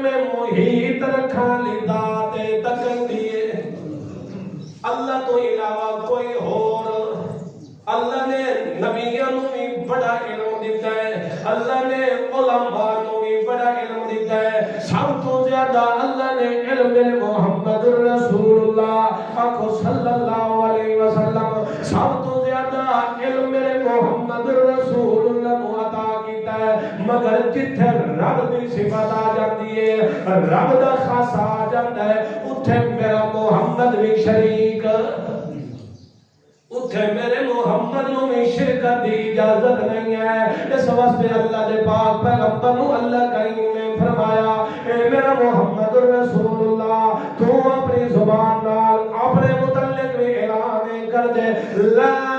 میں محیط رکھا لی ذات تکن دیے اللہ تو علاوہ کوئی اور اللہ نے نبیوں بھی بڑا علم دیتا ہے اللہ نے علماء بھی بڑا علم دیتا ہے سب تو زیادہ اللہ نے علم محمد رسول اللہ آقا صلی اللہ علیہ وسلم سب تو زیادہ علم محمد رسول اللہ کو عطا کیتا ہے مگر جتھے رب دی صفت آ جاتی ہے رب دا خاصہ آ جاتا ہے اتھے میرا محمد بھی شریک اتھے میرے محمد نو میں شرکت دی اجازت نہیں ہے اس واسطے اللہ دے پاک پیغمبر نو اللہ کریم نے فرمایا اے میرا محمد رسول اللہ تو اپنی زبان نال اپنے متعلق بھی اعلان کر دے لا